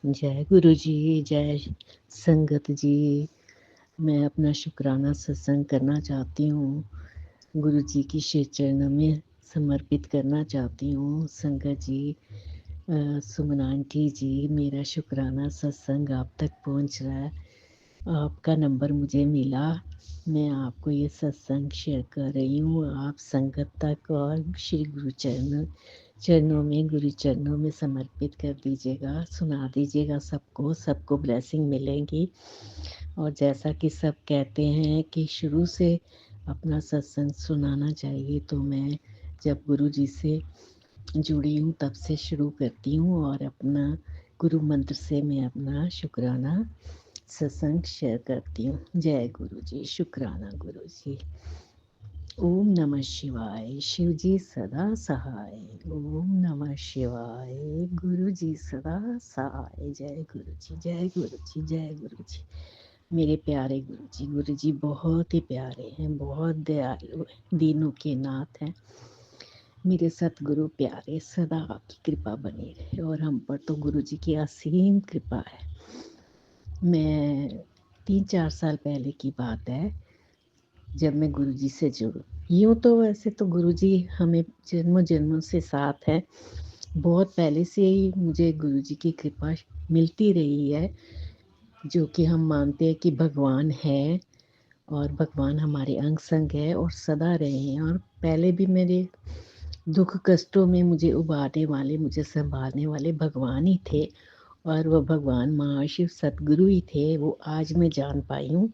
जय गुरु जी, जय संगत जी। मैं अपना शुक्राना सत्संग करना चाहती हूँ। गुरु जी की श्री चरणों में समर्पित करना चाहती हूँ। संगत जी, सुमन आंटी जी, मेरा शुक्राना सत्संग आप तक पहुँच रहा है। आपका नंबर मुझे मिला, मैं आपको ये सत्संग शेयर कर रही हूँ। आप संगत तक और श्री गुरु गुरु चरणों में समर्पित कर दीजिएगा, सुना दीजिएगा सबको, सबको ब्लेसिंग मिलेंगी। और जैसा कि सब कहते हैं कि शुरू से अपना सत्संग सुनाना चाहिए, तो मैं जब गुरु जी से जुड़ी हूँ तब से शुरू करती हूँ और अपना गुरु मंत्र से मैं अपना शुक्राना सत्संग शेयर करती हूँ। जय गुरु जी, शुक्राना गुरु जी। ओम नमः शिवाय, शिव जी सदा सहाय। ओम नमः शिवाय, गुरु जी सदा सहाय। जय गुरु जी, जय गुरु जी, जय गुरु जी। मेरे प्यारे गुरु जी बहुत ही प्यारे हैं, बहुत दयालु हैं, दीनों के नाथ हैं। मेरे सतगुरु प्यारे, सदा आपकी कृपा बनी रहे और हम पर तो गुरु जी की असीम कृपा है। मैं 3-4 साल पहले की बात है, जब मैं गुरु जी से जुड़ी। यूँ तो वैसे तो गुरु जी हमें जन्मों जन्मों से साथ हैं। बहुत पहले से ही मुझे गुरु जी की कृपा मिलती रही है, जो कि हम मानते हैं कि भगवान है और भगवान हमारे अंग संग है और सदा रहे हैं। और पहले भी मेरे दुख कष्टों में मुझे उबारने वाले, मुझे संभालने वाले भगवान ही थे और वो भगवान महाशिव सतगुरु ही थे, वो आज मैं जान पाई हूँ।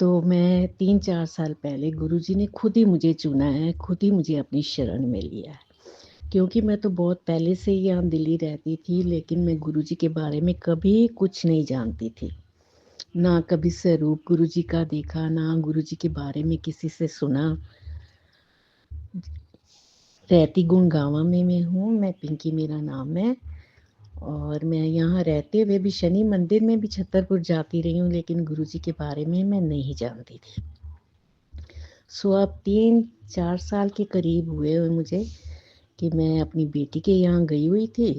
तो मैं 3-4 साल पहले गुरुजी ने खुद ही मुझे चुना है, खुद ही मुझे अपनी शरण में लिया है। क्योंकि मैं तो बहुत पहले से ही यहाँ दिल्ली रहती थी, लेकिन मैं गुरुजी के बारे में कभी कुछ नहीं जानती थी। ना कभी स्वरूप गुरुजी का देखा, ना गुरुजी के बारे में किसी से सुना। रहती गुड़गांव में मैं हूँ, मैं पिंकी मेरा नाम है। और मैं यहाँ रहते हुए भी शनि मंदिर में भी छतरपुर जाती रही हूँ, लेकिन गुरुजी के बारे में मैं नहीं जानती थी। अब 3-4 साल के करीब हुए मुझे कि मैं अपनी बेटी के यहाँ गई हुई थी।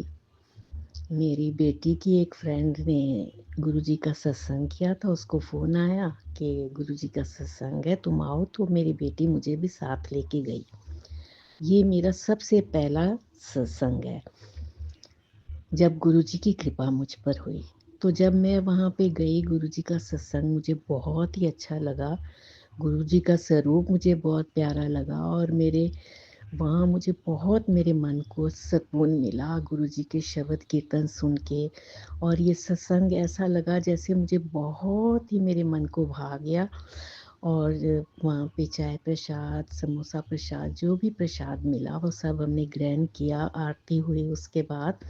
मेरी बेटी की एक फ्रेंड ने गुरुजी का सत्संग किया था, उसको फ़ोन आया कि गुरुजी का सत्संग है, तुम आओ। तो मेरी बेटी मुझे भी साथ लेके गई। ये मेरा सबसे पहला सत्संग है जब गुरुजी की कृपा मुझ पर हुई। तो जब मैं वहाँ पे गई, गुरुजी का सत्संग मुझे बहुत ही अच्छा लगा। गुरुजी का स्वरूप मुझे बहुत प्यारा लगा और वहाँ मुझे बहुत मेरे मन को सुकून मिला गुरुजी के शब्द कीर्तन सुन के। और ये सत्संग ऐसा लगा जैसे मुझे बहुत ही मेरे मन को भा गया। और वहाँ पे चाय प्रसाद, समोसा प्रसाद, जो भी प्रसाद मिला वो सब हमने ग्रहण किया। आरती हुई उसके बाद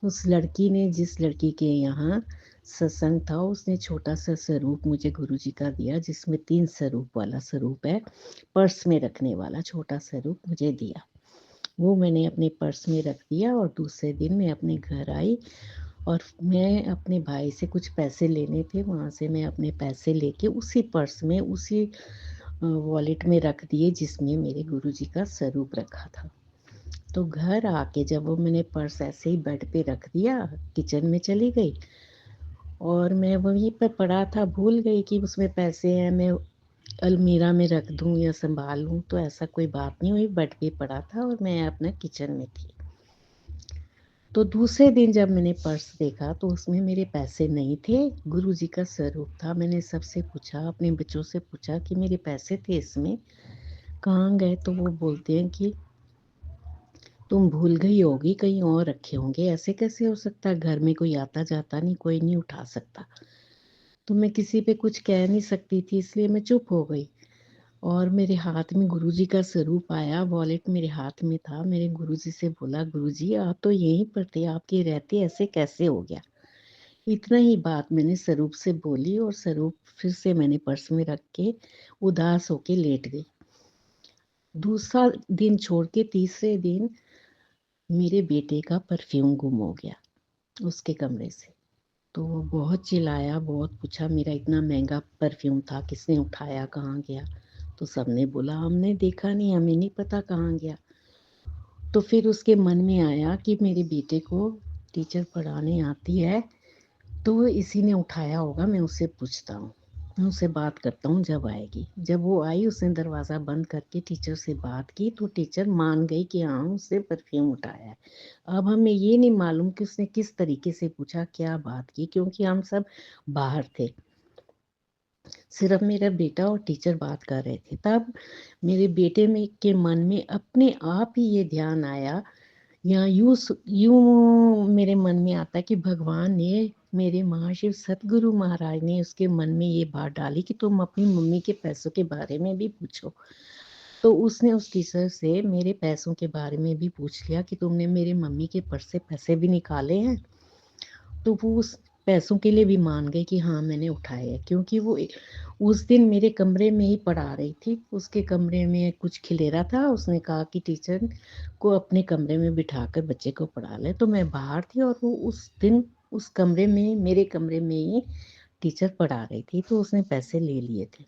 उस लड़की ने, जिस लड़की के यहाँ सत्संग था, उसने छोटा सा स्वरूप मुझे गुरुजी का दिया, जिसमें 3 स्वरूप वाला स्वरूप है, पर्स में रखने वाला छोटा स्वरूप मुझे दिया। वो मैंने अपने पर्स में रख दिया और दूसरे दिन मैं अपने घर आई और मैं अपने भाई से कुछ पैसे लेने थे, वहाँ से मैं अपने पैसे लेके उसी पर्स में, उसी वॉलेट में रख दिए जिसमें मेरे गुरुजी का स्वरूप रखा था। तो घर आके जब वो मैंने पर्स ऐसे ही बेड पे रख दिया, किचन में चली गई और मैं वहीं पर पड़ा था, भूल गई कि उसमें पैसे हैं, मैं अलमीरा में रख दूँ या संभाल लूँ। तो ऐसा कोई बात नहीं हुई, बेड पे पड़ा था और मैं अपना किचन में थी। तो दूसरे दिन जब मैंने पर्स देखा तो उसमें मेरे पैसे नहीं थे, गुरुजी का स्वरूप था। मैंने सबसे पूछा, अपने बच्चों से पूछा कि मेरे पैसे थे इसमें, कहाँ गए? तो वो बोलते हैं कि तुम भूल गई होगी, कहीं और रखे होंगे। ऐसे कैसे हो सकता है? घर में कोई आता जाता नहीं, कोई नहीं उठा सकता। तो मैं किसी पे कुछ कह नहीं सकती थी, इसलिए मैं चुप हो गई। और मेरे हाथ में गुरुजी का स्वरूप आया, वॉलेट मेरे हाथ में था। मेरे गुरुजी से बोला, गुरुजी आप तो यहीं पर थे, आपके रहते ऐसे कैसे हो गया? इतना ही बात मैंने स्वरूप से बोली और स्वरूप फिर से मैंने पर्स में रख के उदास होके लेट गई। दूसरा दिन छोड़ के तीसरे दिन मेरे बेटे का परफ्यूम गुम हो गया उसके कमरे से। तो वो बहुत चिल्लाया, बहुत पूछा, मेरा इतना महंगा परफ्यूम था, किसने उठाया, कहाँ गया? तो सबने बोला हमने देखा नहीं, हमें नहीं पता कहाँ गया। तो फिर उसके मन में आया कि मेरे बेटे को टीचर पढ़ाने आती है तो इसी ने उठाया होगा, मैं उससे पूछता हूँ, मैं उससे बात करता हूँ जब आएगी। जब वो आई उसने दरवाज़ा बंद करके टीचर से बात की तो टीचर मान गई कि हाँ उससे परफ्यूम उठाया है। अब हमें ये नहीं मालूम कि उसने किस तरीके से पूछा, क्या बात की, क्योंकि हम सब बाहर थे। सिर्फ मेरा बेटा और टीचर बात कर रहे थे। तब मेरे बेटे में के मन में अपने आप ही ये ध्यान आया, या यूं मेरे मन में आता है कि भगवान ने, मेरे महाशिव सतगुरु महाराज ने उसके मन में ये बात डाली कि तुम अपनी मम्मी के पैसों के बारे में भी पूछो। तो उसने उस टीचर से मेरे पैसों के बारे में भी पूछ लिया कि तुमने मेरे मम्मी के पर्स से पैसे भी निकाले हैं। तो वो उस पैसों के लिए भी मान गई कि हाँ मैंने उठाए हैं, क्योंकि वो उस दिन मेरे कमरे में ही पढ़ा रही थी। उसके कमरे में कुछ खिलेरा था, उसने कहा कि टीचर को अपने कमरे में बिठाकर बच्चे को पढ़ा ले। तो मैं बाहर थी और वो उस दिन उस कमरे में, मेरे कमरे में ही टीचर पढ़ा रही थी, तो उसने पैसे ले लिए थे।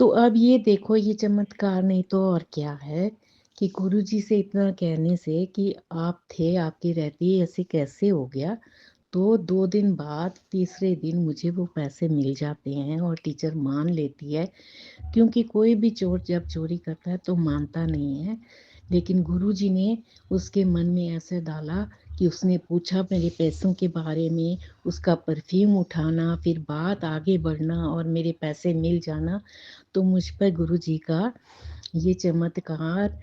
तो अब ये देखो, ये चमत्कार नहीं तो और क्या है कि गुरुजी से इतना कहने से कि आप थे, आपकी रहती ऐसे कैसे हो गया। तो 2 दिन बाद तीसरे दिन मुझे वो पैसे मिल जाते हैं और टीचर मान लेती है, क्योंकि कोई भी चोर जब चोरी करता है तो मानता नहीं है। लेकिन गुरुजी ने उसके मन में ऐसे डाला कि उसने पूछा मेरे पैसों के बारे में, उसका परफ्यूम उठाना, फिर बात आगे बढ़ना और मेरे पैसे मिल जाना। तो मुझ पर गुरुजी का ये चमत्कार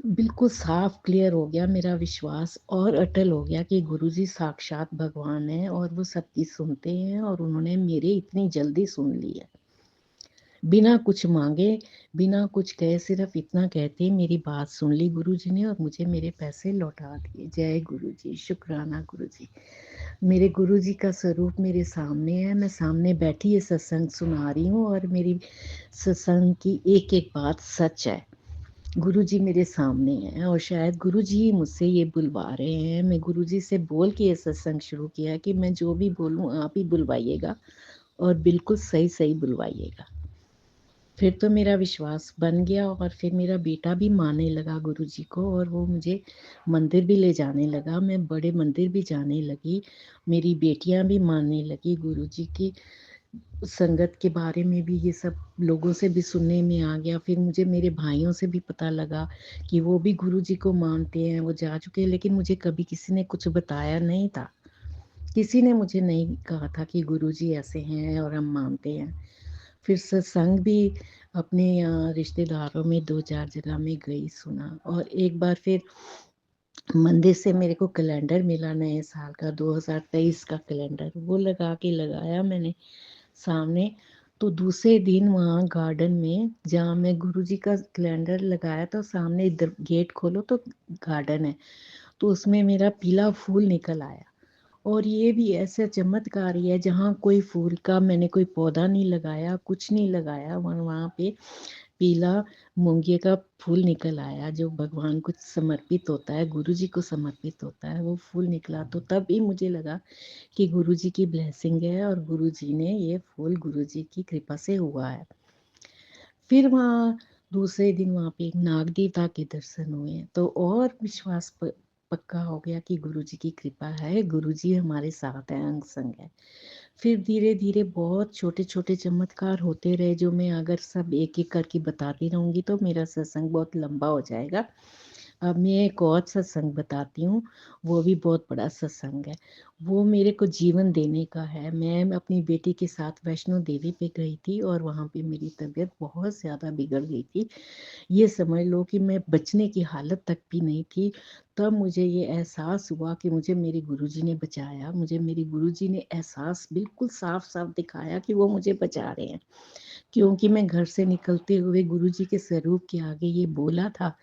बिल्कुल साफ क्लियर हो गया। मेरा विश्वास और अटल हो गया कि गुरुजी साक्षात भगवान है और वो सबकी सुनते हैं, और उन्होंने मेरे इतनी जल्दी सुन ली है, बिना कुछ मांगे, बिना कुछ कहे, सिर्फ इतना कहते ही मेरी बात सुन ली गुरुजी ने और मुझे मेरे पैसे लौटा दिए। जय गुरुजी, शुक्राना गुरुजी। मेरे गुरुजी का स्वरूप मेरे सामने है, मैं सामने बैठी ये सत्संग सुना रही हूँ और मेरी सत्संग की एक एक बात सच है। गुरुजी मेरे सामने हैं और शायद गुरुजी ही मुझसे ये बुलवा रहे हैं। मैं गुरुजी से बोल के ये सत्संग शुरू किया कि मैं जो भी बोलूँ आप ही बुलवाइएगा और बिल्कुल सही सही बुलवाइएगा। फिर तो मेरा विश्वास बन गया और फिर मेरा बेटा भी मानने लगा गुरुजी को और वो मुझे मंदिर भी ले जाने लगा। मैं बड़े मंदिर भी जाने लगी, मेरी बेटियां भी मानने लगी गुरुजी की संगत के बारे में भी। ये सब लोगों से भी सुनने में आ गया। फिर मुझे मेरे भाइयों से भी पता लगा कि वो भी गुरुजी को मानते हैं, वो जा चुके हैं, लेकिन मुझे कभी किसी ने कुछ बताया नहीं था। किसी ने मुझे नहीं कहा था कि गुरुजी ऐसे हैं और हम मानते हैं। फिर सत्संग भी अपने रिश्तेदारों में 2-4 जगह में गई सुना, और एक बार फिर मंदिर से मेरे को कैलेंडर मिला नए साल का, 2023 का कैलेंडर, वो लगा के लगाया मैंने सामने। तो दूसरे दिन वहाँ गार्डन में जहाँ मैं गुरुजी का कैलेंडर लगाया था, सामने इधर गेट खोलो तो गार्डन है, तो उसमें मेरा पीला फूल निकल आया। और ये भी ऐसा चमत्कारी है, जहाँ कोई फूल का मैंने कोई पौधा नहीं लगाया, कुछ नहीं लगाया, वहाँ पे पीला मूंगे का फूल निकल आया, जो भगवान को समर्पित होता है, गुरु जी को समर्पित होता है, वो फूल निकला। तो तब भी मुझे लगा कि गुरु जी की ब्लेसिंग है और गुरु जी ने ये फूल गुरु जी की कृपा से हुआ है। फिर वहाँ दूसरे दिन वहाँ पे एक नाग देवता के दर्शन हुए, तो और विश्वास पक्का हो गया कि गुरु जी की कृपा है, गुरु जी हमारे साथ हैं, अंग संग है। फिर धीरे धीरे बहुत छोटे छोटे चमत्कार होते रहे, जो मैं अगर सब एक एक करके बताती रहूंगी तो मेरा सत्संग बहुत लंबा हो जाएगा। अब मैं एक और सत्संग बताती हूँ, वो भी बहुत बड़ा सत्संग है। वो मेरे को जीवन देने का है। मैं अपनी बेटी के साथ वैष्णो देवी पे गई थी और वहाँ पे मेरी तबीयत बहुत ज़्यादा बिगड़ गई थी। ये समझ लो कि मैं बचने की हालत तक भी नहीं थी। तब मुझे ये एहसास हुआ कि मुझे मेरे गुरुजी ने बचाया। मुझे मेरे गुरुजी ने एहसास बिल्कुल साफ साफ दिखाया कि वो मुझे बचा रहे हैं, क्योंकि मैं घर से निकलते हुए गुरुजी के स्वरूप के आगे ये बोला था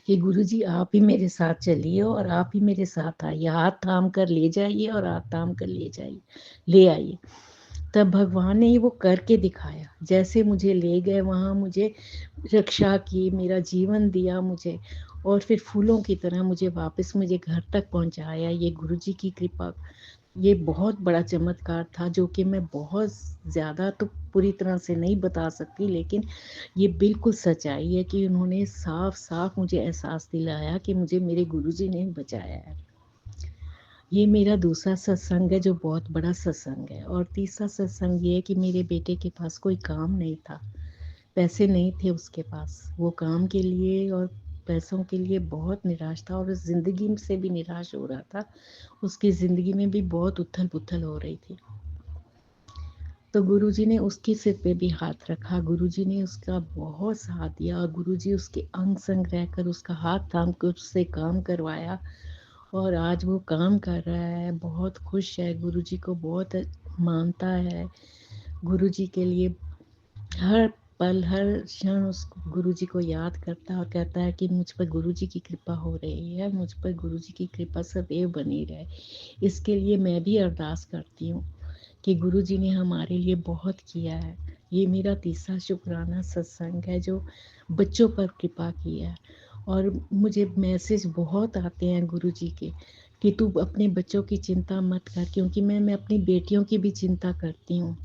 कि गुरुजी आप ही मेरे साथ चलिए और आप ही मेरे साथ आइए, हाथ थाम कर ले जाइए और हाथ थाम कर ले जाइए, ले आइए। तब भगवान ने वो करके दिखाया, जैसे मुझे ले गए वहाँ, मुझे रक्षा की, मेरा जीवन दिया मुझे, और फिर फूलों की तरह मुझे वापस मुझे घर तक पहुँचाया। ये गुरुजी की कृपा, ये बहुत बड़ा चमत्कार था, जो कि मैं बहुत ज़्यादा तो पूरी तरह से नहीं बता सकती, लेकिन ये बिल्कुल सच्चाई है कि उन्होंने साफ साफ मुझे एहसास दिलाया कि मुझे मेरे गुरुजी ने बचाया है। ये मेरा दूसरा सत्संग है जो बहुत बड़ा सत्संग है। और तीसरा सत्संग ये है कि मेरे बेटे के पास कोई काम नहीं था, पैसे नहीं थे उसके पास। वो काम के लिए और पैसों के लिए बहुत निराश था और ज़िंदगी से भी निराश हो रहा था। उसकी ज़िंदगी में भी बहुत उथल-पुथल हो रही थी। तो गुरुजी ने उसके सिर पे भी हाथ रखा, गुरुजी ने उसका बहुत साथ दिया और गुरुजी उसके अंग संग रहकर उसका हाथ थाम कर उससे काम करवाया और आज वो काम कर रहा है, बहुत खुश है, गुरुजी को बहुत मानता है। गुरुजी के लिए हर पल, हर क्षण उस गुरुजी को याद करता है और कहता है कि मुझ पर गुरुजी की कृपा हो रही है, मुझ पर गुरुजी की कृपा सदैव बनी रहे। इसके लिए मैं भी अरदास करती हूँ कि गुरुजी ने हमारे लिए बहुत किया है। ये मेरा तीसरा शुक्राना सत्संग है जो बच्चों पर कृपा की है। और मुझे मैसेज बहुत आते हैं गुरुजी के कि तू अपने बच्चों की चिंता मत कर, क्योंकि मैं अपनी बेटियों की भी चिंता करती हूँ।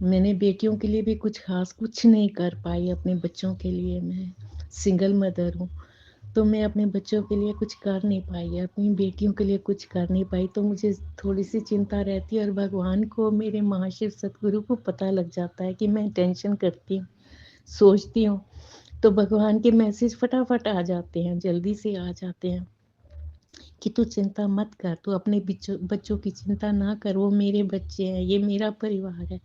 मैंने बेटियों के लिए भी कुछ नहीं कर पाई अपने बच्चों के लिए। मैं सिंगल मदर हूँ, तो मैं अपने बच्चों के लिए कुछ कर नहीं पाई, अपनी बेटियों के लिए कुछ कर नहीं पाई, तो मुझे थोड़ी-सी चिंता रहती है और भगवान को, मेरे महाशिव सतगुरु को पता लग जाता है कि मैं टेंशन करती हूँ, सोचती हूँ, तो भगवान के मैसेज फटाफट आ जाते हैं, जल्दी से आ जाते हैं कि तू चिंता मत कर, तू अपने बिच्चों बच्चों की चिंता ना कर, वो मेरे बच्चे हैं, ये मेरा परिवार है,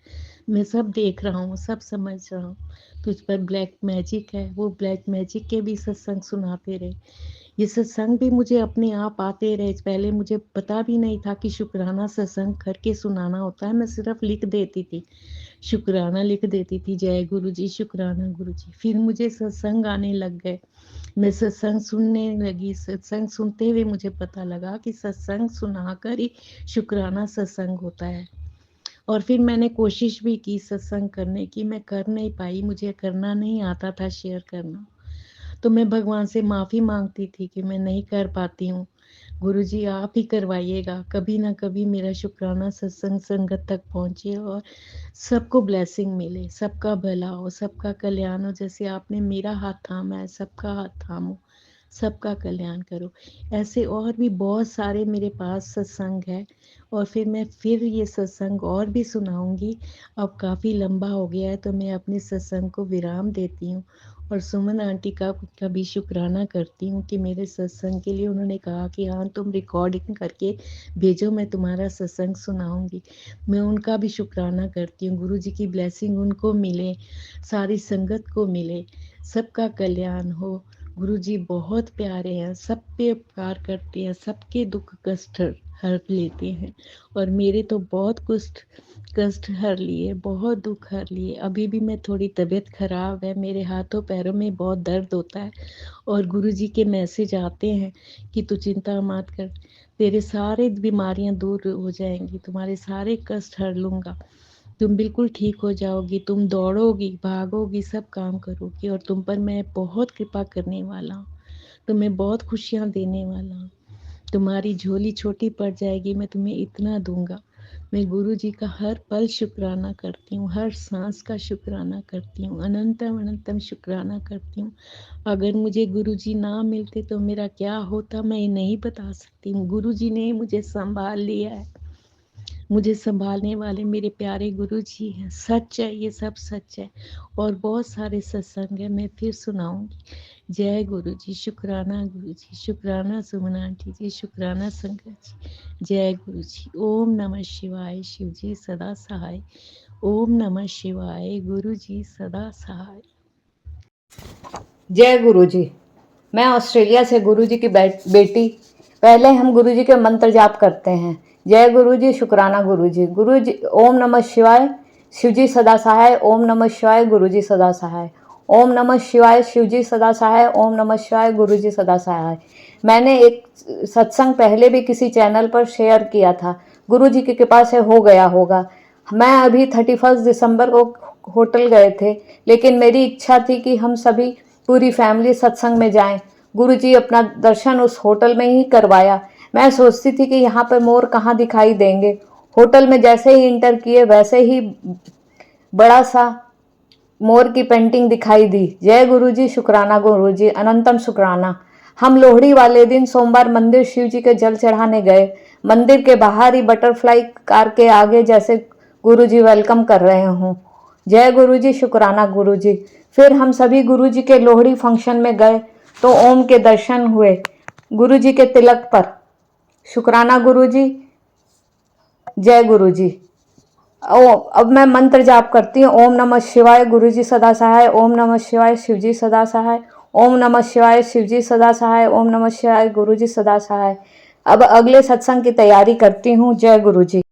मैं सब देख रहा हूँ, सब समझ रहा हूँ। तुझ पर ब्लैक मैजिक है, वो ब्लैक मैजिक के भी सत्संग सुनाते रहे। ये सत्संग भी मुझे अपने आप आते रहे, पहले मुझे पता भी नहीं था कि शुक्राना सत्संग करके सुनाना होता है, मैं सिर्फ लिख देती थी, शुक्राना लिख देती थी, जय गुरु जी, शुक्राना गुरु जी। फिर मुझे सत्संग आने लग गए, मैं सत्संग सुनने लगी, सत्संग सुनते हुए मुझे पता लगा कि सत्संग सुनाकर ही शुक्राना सत्संग होता है। और फिर मैंने कोशिश भी की सत्संग करने की, मैं कर नहीं पाई, मुझे करना नहीं आता था शेयर करना। तो मैं भगवान से माफ़ी माँगती थी कि मैं नहीं कर पाती हूँ। गुरुजी आप ही करवाइएगा, कभी ना कभी मेरा शुक्राना सत्संग संगत तक पहुँचे और सबको ब्लेसिंग मिले, सबका भला हो, सबका कल्याण हो। जैसे आपने मेरा हाथ थामा है, सबका हाथ थामो, सबका कल्याण करो। ऐसे और भी बहुत सारे मेरे पास सत्संग है और फिर ये सत्संग और भी सुनाऊँगी। अब काफ़ी लंबा हो गया है तो मैं अपने सत्संग को विराम देती हूँ और सुमन आंटी का भी शुक्राना करती हूँ कि मेरे सत्संग के लिए उन्होंने कहा कि हाँ तुम रिकॉर्डिंग करके भेजो, मैं तुम्हारा सत्संग सुनाऊँगी। मैं उनका भी शुक्राना करती हूँ, गुरु जी की ब्लेसिंग उनको मिले, सारी संगत को मिले, सबका कल्याण हो। गुरु जी बहुत प्यारे हैं, सब पे उपकार करते हैं, सबके दुख कष्ट हर लेते हैं और मेरे तो बहुत कष्ट हर लिए, बहुत दुख हर लिए। अभी भी मैं थोड़ी तबीयत खराब है, मेरे हाथों पैरों में बहुत दर्द होता है और गुरुजी के मैसेज आते हैं कि तू चिंता मत कर, तेरे सारे बीमारियां दूर हो जाएंगी, तुम्हारे सारे कष्ट हर लूँगा, तुम बिल्कुल ठीक हो जाओगी, तुम दौड़ोगी, भागोगी, सब काम करोगी और तुम पर मैं बहुत कृपा करने वाला हूँ, तुम्हें बहुत खुशियाँ देने वाला हूँ। तुम्हारी झोली छोटी पड़ जाएगी, मैं तुम्हें इतना दूँगा। मैं गुरु जी का हर पल शुक्राना करती हूँ, हर साँस का शुक्राना करती हूँ, अनंतम अनंतम शुक्राना करती हूँ। अगर मुझे गुरु जी ना मिलते तो मेरा क्या होता मैं नहीं बता सकती हूँ। गुरु जी ने मुझे सँभाल लिया है। मुझे सँभालने वाले मेरे प्यारे गुरु जी हैं, सच है, ये सब सच है और बहुत सारे सत्संग हैं, मैं फिर सुनाऊँगी। जय गुरु जी, शुक्राना सुमन आंटी जी, शुक्राना संगत जी, जय गुरु जी। ओम नमः शिवाय, शिव जी सदा सहाय। ओम नमः शिवाय, गुरु जी सदा सहाय। जय गुरु जी। मैं ऑस्ट्रेलिया से गुरु जी की बेटी। पहले हम गुरु जी के मंत्र जाप करते हैं। जय गुरु जी, शुक्राना गुरु जी। गुरु जी ओम नमः शिवाय, शिव जी सदा सहाय। ओम नमः शिवाय, गुरु जी सदा सहाय। ओम नमः शिवाय, शिव जी सदा सहाय। ओम नमः शिवाय, गुरु जी सदा सहाय। मैंने एक सत्संग पहले भी किसी चैनल पर शेयर किया था, गुरु जी की कृपा से हो गया होगा। मैं अभी 31 दिसंबर को होटल गए थे, लेकिन मेरी इच्छा थी कि हम सभी पूरी फैमिली सत्संग में जाएं। गुरुजी अपना दर्शन उस होटल में ही करवाया। मैं सोचती थी कि यहाँ पर मोर कहाँ दिखाई देंगे। होटल में जैसे ही इंटर किए वैसे ही बड़ा सा मोर की पेंटिंग दिखाई दी। जय गुरुजी, शुक्राना गुरुजी, अनंतम शुक्राना। हम लोहड़ी वाले दिन सोमवार मंदिर शिव जी के जल चढ़ाने गए। मंदिर के बाहर ही बटरफ्लाई कार के आगे जैसे गुरुजी वेलकम कर रहे हों। जय गुरुजी, शुक्राना गुरुजी। फिर हम सभी गुरुजी के लोहड़ी फंक्शन में गए तो ओम के दर्शन हुए गुरुजी के तिलक पर। शुक्राना गुरुजी, जय गुरुजी। अब मैं मंत्र जाप करती हूँ। ओम नमः शिवाय, गुरुजी सदा सहाय। ओम नमः शिवाय, शिवजी सदा सहाय। ओम नमः शिवाय, शिवजी सदा सहाय। ओम नमः शिवाय, गुरुजी सदा सहाय। अब अगले सत्संग की तैयारी करती हूँ। जय गुरुजी।